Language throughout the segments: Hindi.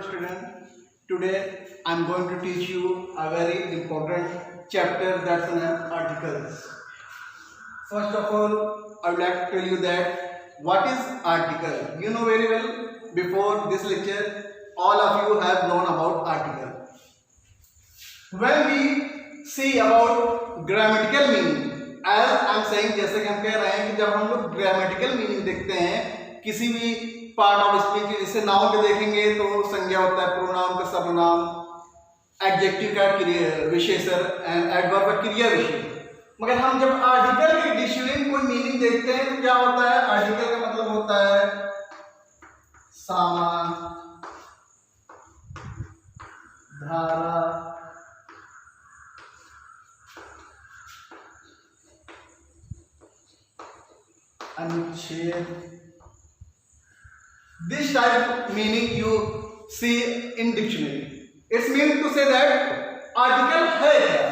student. Today I am going to teach you a very important chapter, that's named articles. First of all, I would like to tell you that what is article. You know very well, before this lecture all of you have known about article. When we see about grammatical meaning, as I am saying, जैसे कि हम कह रहे हैं कि जब हम लोग ग्रामेटिकल मीनिंग देखते हैं किसी भी पार्ट ऑफ स्पीच, जैसे नाउन के देखेंगे तो संज्ञा होता है, प्रोनाउन का सर्वनाम, एडजेक्टिव का विशेषण एंड एडवर्ब का क्रिया विशेषण। मगर हम जब आर्टिकल के डिक्शनरी कोई मीनिंग देखते हैं तो क्या होता है, आर्टिकल का मतलब होता है सामान, धारा, अनुच्छेद। This type of meaning you see in dictionary. It's meant to say that article है क्या?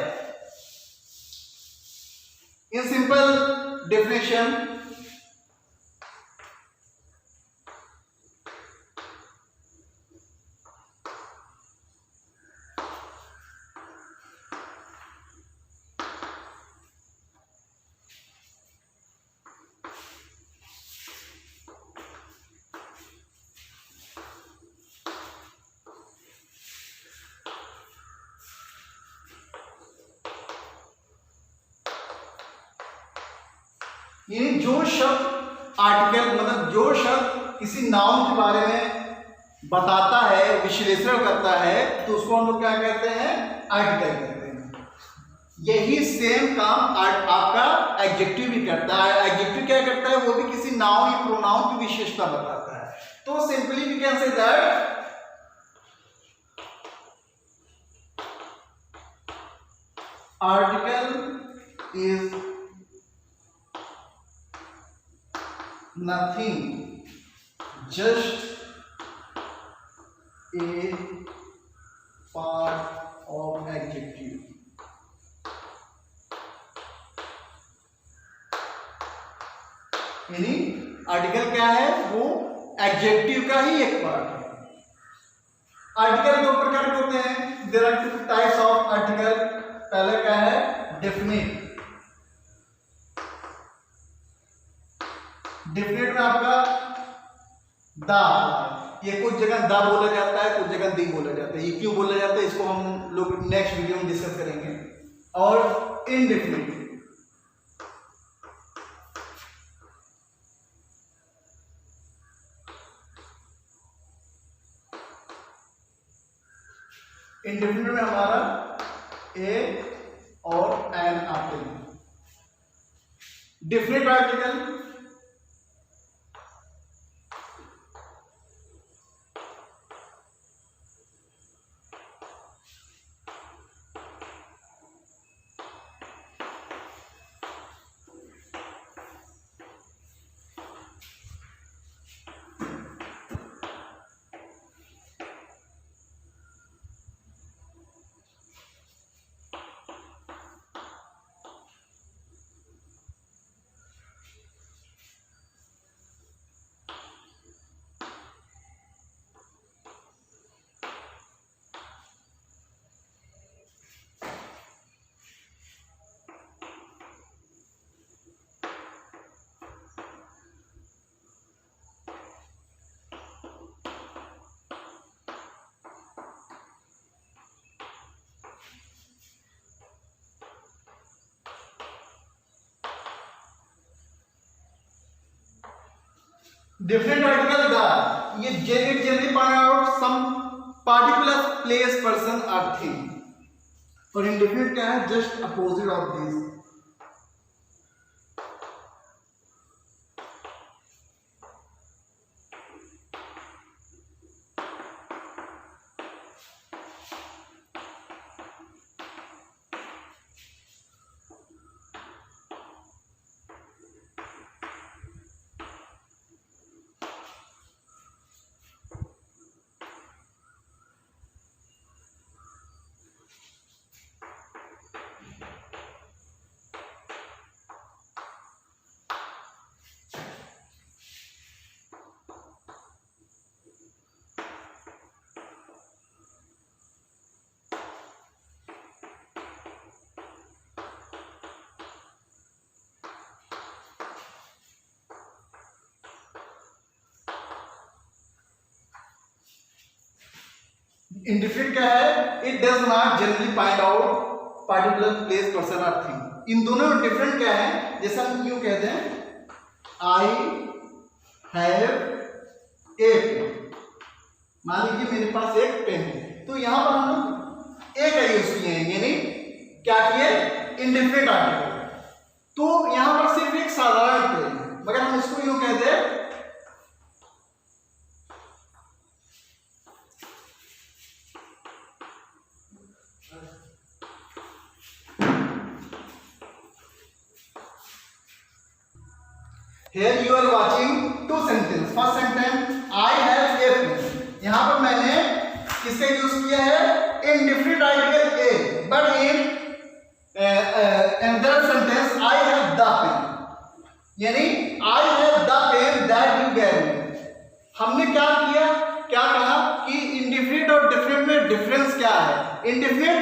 In simple definition, ये जो शब्द आर्टिकल मतलब जो शब्द किसी नाउन के बारे में बताता है, विश्लेषण करता है, तो उसको हम लोग क्या कहते हैं, आर्टिकल कहते हैं। यही सेम काम आपका एडजेक्टिव भी करता है। एडजेक्टिव क्या करता है, वो भी किसी नाउन या प्रोनाउन की विशेषता बताता है। तो simply we can say that article is nothing, just a part of adjective. यानी आर्टिकल क्या है, वो एडजेक्टिव का ही एक पार्ट है। आर्टिकल दो प्रकार के होते हैं, there are two types of article. पहले क्या है, डेफिनेट। डेफिनेट में आपका दा, ये कुछ जगह दा बोला जाता है, कुछ जगह दी बोला जाता है। ये क्यों बोला जाता है, इसको हम लोग नेक्स्ट वीडियो में डिस्कस करेंगे। और इनडेफिनेट, इनडेफिनेट में हमारा ए और एन आते हैं। डेफिनेट आर्टिकल Different article दा, ये generally point out some particular place, person or thing. और indefinite क्या है, just opposite of this. Indefinite क्या है? It does not generally point out particular place, person और थिंग। इन दोनों में डिफरेंट क्या है? जैसा हम यूं कहते हैं आई हैव ए पेन। मान लीजिए मेरे पास एक पेन है, तो यहां पर हम ए का यूज किए हैं, यानी क्या किए? Indefinite article. तो यहां पर सिर्फ एक साधारण पेन है, मगर हम इसको यूं कहते हैं Here you are watching two sentences. First sentence, I have a pen. यहाँ पर मैंने किसका यूज किया है? Indefinite article a. But in another sentence, I have the pen. यानी I have the pen that you gave me. हमने क्या किया? क्या कहा कि indefinite और definite में डिफरेंस क्या है? Indefinite,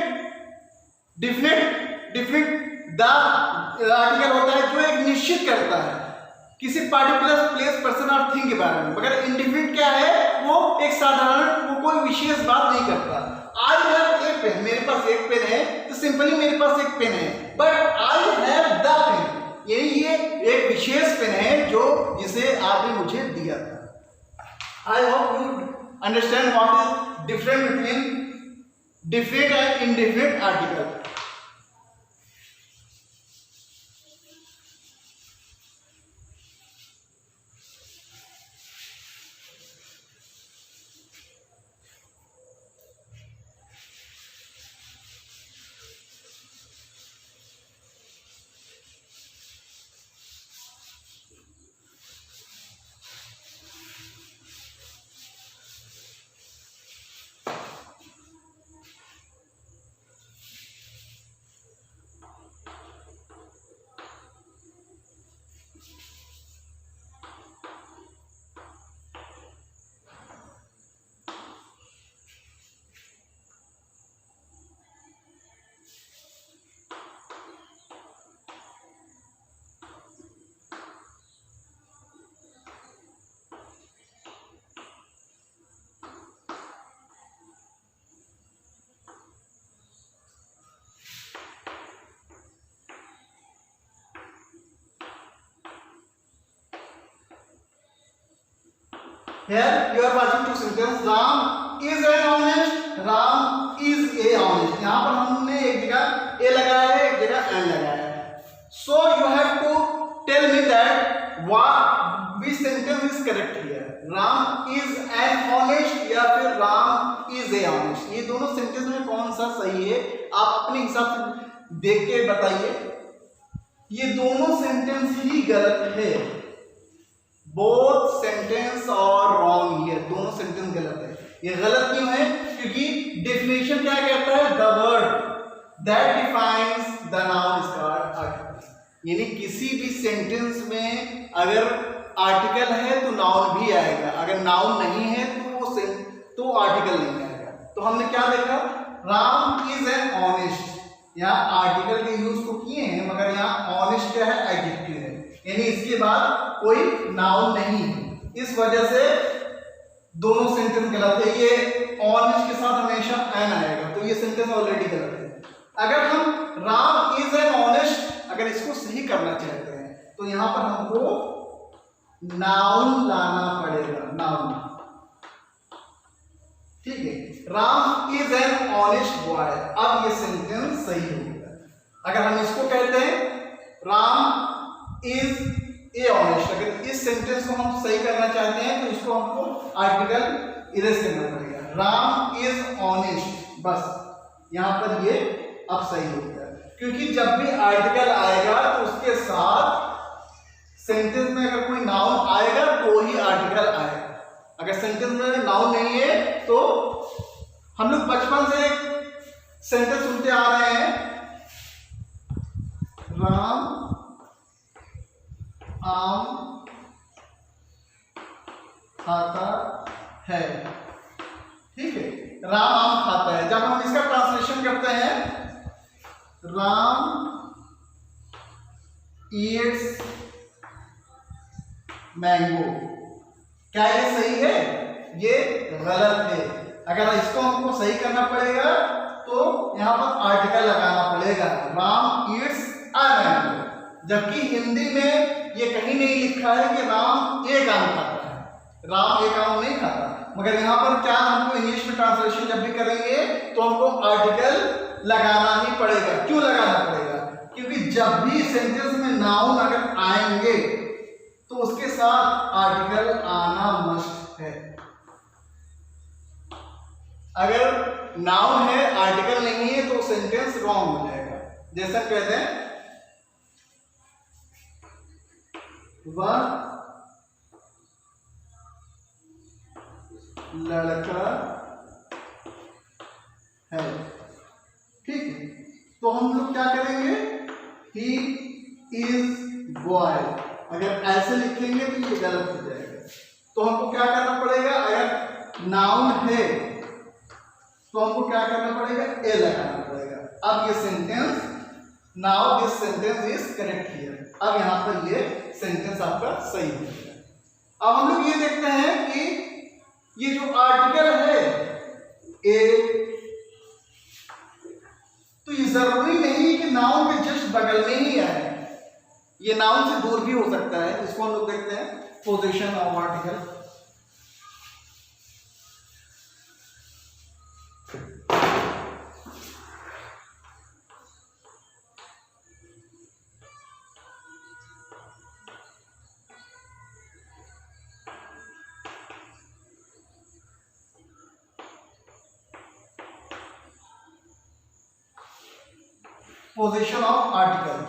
definite, the आर्टिकल होता है जो एक निश्चित करता है किसी पार्टिकुलर प्लेस, पर्सन और थिंग के बारे में। मगर इंडिफिनिट क्या है? वो एक साधारण, वो कोई विशेष बात नहीं करता। आई हैव ए पेन, मेरे पास एक पेन है, तो सिंपली मेरे पास एक पेन है। But I have the pen, यानी ये एक विशेष पेन है जो जिसे आपने मुझे दिया था। आई hope you understand what is different between definite and indefinite article. Here you are watching two sentences. Ram is an honest. Ram is a honest. यहाँ पर हमने एक जगह a लगाया है, एक जगह n लगाया है. So you have to tell me that what which sentence is correct here. Ram is an honest या फिर Ram is a honest. ये दोनों सेंटेंस में कौन सा सही है? आप अपने हिसाब से देख के बताइए. ये दोनों सेंटेंस ही गलत है. बोथ सेंटेंस और रॉन्ग हियर, दोनों सेंटेंस गलत है. ये गलत क्यों है? क्योंकि डेफिनेशन क्या कहता है? The word that defines the noun is called article. यानी किसी भी सेंटेंस में अगर आर्टिकल है तो नाउन भी आएगा, अगर नाउन नहीं है तो आर्टिकल नहीं आएगा. तो हमने क्या देखा? Ram is an honest. यहाँ आर्टिकल के यूज को किए हैं, मगर यहाँ ऑनेस्ट क्या है? एडजेक्टिव है, यानी इसके बाद कोई नाउन नहीं है. इस वजह से दोनों सेंटेंस गलत है. ये ऑनेस्ट के साथ हमेशा एन आएगा, तो ये सेंटेंस ऑलरेडी गलत है. अगर हम राम इज एन ऑनेस्ट, अगर इसको सही करना चाहते हैं तो यहां पर हमको नाउन लाना पड़ेगा. नाउन, ठीक है. Ram is an honest boy. अब ये सेंटेंस सही हो गया. अगर हम इसको कहते हैं राम इज ए ऑनेस्ट, अगर इस सेंटेंस को हम सही करना चाहते हैं तो इसको हमको आर्टिकल इरेज करना पड़ेगा. राम इज ऑनेस्ट, बस यहां पर ये अब सही हो गया. क्योंकि जब भी आर्टिकल आएगा तो उसके साथ सेंटेंस में अगर कोई नाउन आएगा तो ही आर्टिकल आएगा. अगर सेंटेंस में नाउन नहीं है तो हम लोग बचपन से एक सेंटेंस सुनते आ रहे हैं, राम आम खाता है. ठीक है, राम आम खाता है. जब हम इसका ट्रांसलेशन करते हैं राम ईट्स मैंगो, क्या ये सही है? ये गलत है. अगर इसको हमको सही करना पड़ेगा तो यहाँ पर आर्टिकल लगाना पड़ेगा, राम ईट्स अ मैंगो। जबकि हिंदी में ये कहीं नहीं लिखा है कि राम एक आम खाता है, राम एक आम नहीं खाता। मगर यहाँ पर क्या हमको इंग्लिश में ट्रांसलेशन जब भी करेंगे तो हमको आर्टिकल लगाना ही पड़ेगा। क्यों लगाना पड़ेगा? क्योंकि जब भी सेंटेंस में नाउन अगर आएंगे तो उसके साथ आर्टिकल आना मस्ट है। अगर नाउन है आर्टिकल नहीं है तो सेंटेंस रॉन्ग हो जाएगा। जैसा कहते हैं वह लड़का है, ठीक है। तो हम लोग क्या करेंगे, ही इज बॉय। अगर ऐसे लिखेंगे तो ये गलत हो जाएगा। तो हमको क्या करना पड़ेगा, अगर नाउन है तो हमको क्या करना पड़ेगा, ए लगाना पड़ेगा। अब ये sentence, now this sentence is correct here. अब यहाँ पर ये सेंटेंस आपका सही हो गया। अब हम लोग ये देखते हैं कि ये जो आर्टिकल है ए, तो ये जरूरी नहीं कि नाउन के जस्ट बगल में ही आए, ये नाउन से दूर भी हो सकता है। इसको हम लोग देखते हैं position of article. Position of article.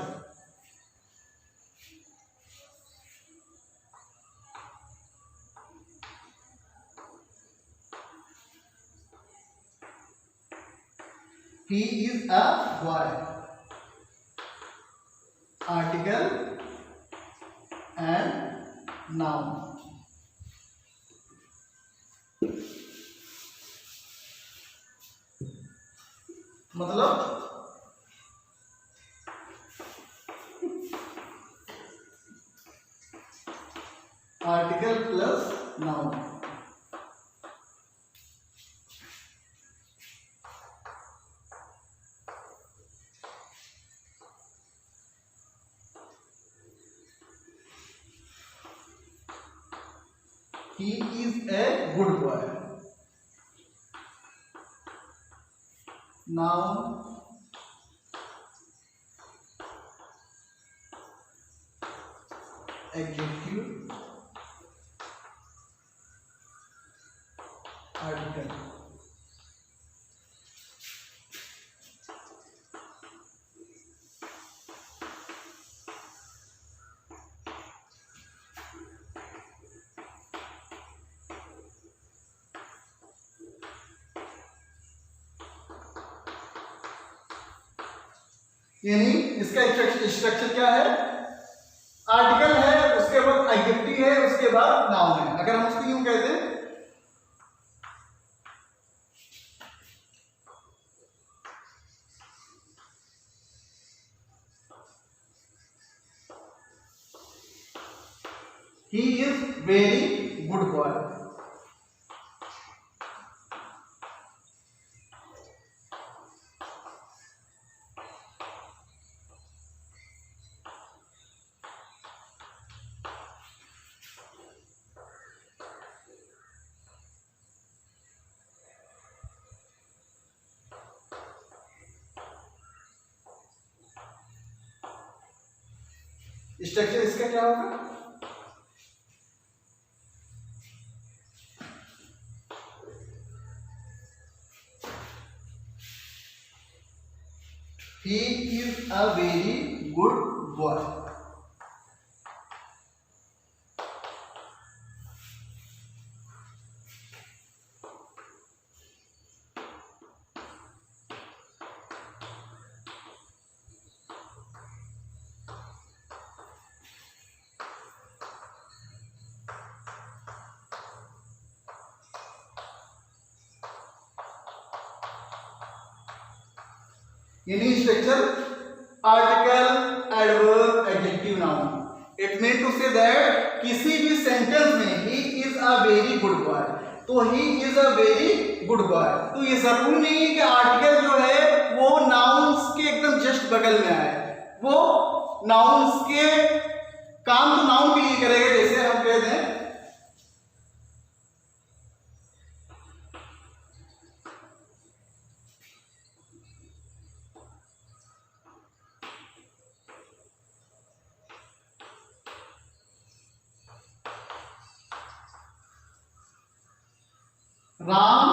He is a boy. Article and noun. मतलब article plus noun. He is a good boy. Noun adjective article. यानी इसका स्ट्रक्चर क्या है, आर्टिकल है, उसके बाद एडजेक्टिव है, उसके बाद नाउन है। अगर हम उसको यूं कहते हैं he is very good boy। Structure इसका क्या होगा, he is a very good boy। यानी structure article adverb adjective noun. It mean to say that किसी भी सेंटेंस में he is a very good boy, तो he is a very good boy. तो ये जरूरी नहीं है कि आर्टिकल जो है वो नाउन्स के एकदम जस्ट बगल में आए, वो नाउन्स के काम तो नाउन के लिए करेगा। जैसे हम कहते हैं Ram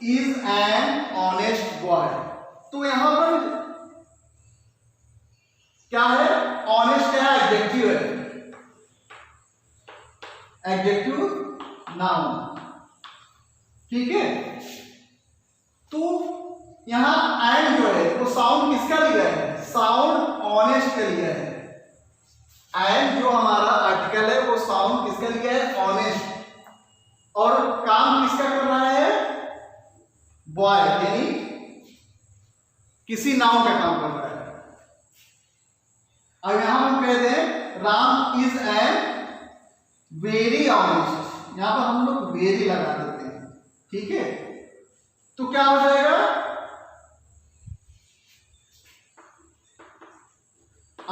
is an honest boy. तो यहां पर क्या है? ऑनेस्ट क्या है? एडजेक्टिव है, एडजेक्टिव नाउन, ठीक है। तो यहां एंड जो है वो साउंड किसका लिया है? साउंड ऑनेस्ट का लिया है। एंड जो हमारा आर्टिकल है वो साउंड किसका लिया है? ऑनेस्ट। और काम किसका कर रहा है? बॉय, यानी किसी नाउन का काम कर रहा है। अब यहां हम कहते हैं Ram is an very honest, यहां पर हम लोग वेरी लगा देते हैं, ठीक है। तो क्या हो जाएगा?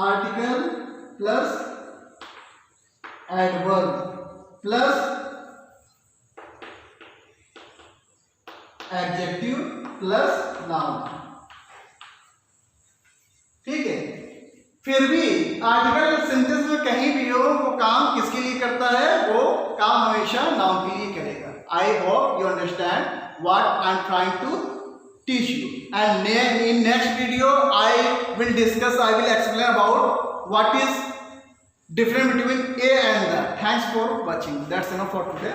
Article plus adverb plus adjective plus noun, ठीक है। फिर भी आर्टिकल सेंटेंस में कहीं भी हो वो काम किसके लिए करता है? वो काम हमेशा नाउन के लिए करेगा। I hope you understand what I am trying to teach you, and in next video I will explain about what is difference between A and the. Thanks for watching. That's enough for today.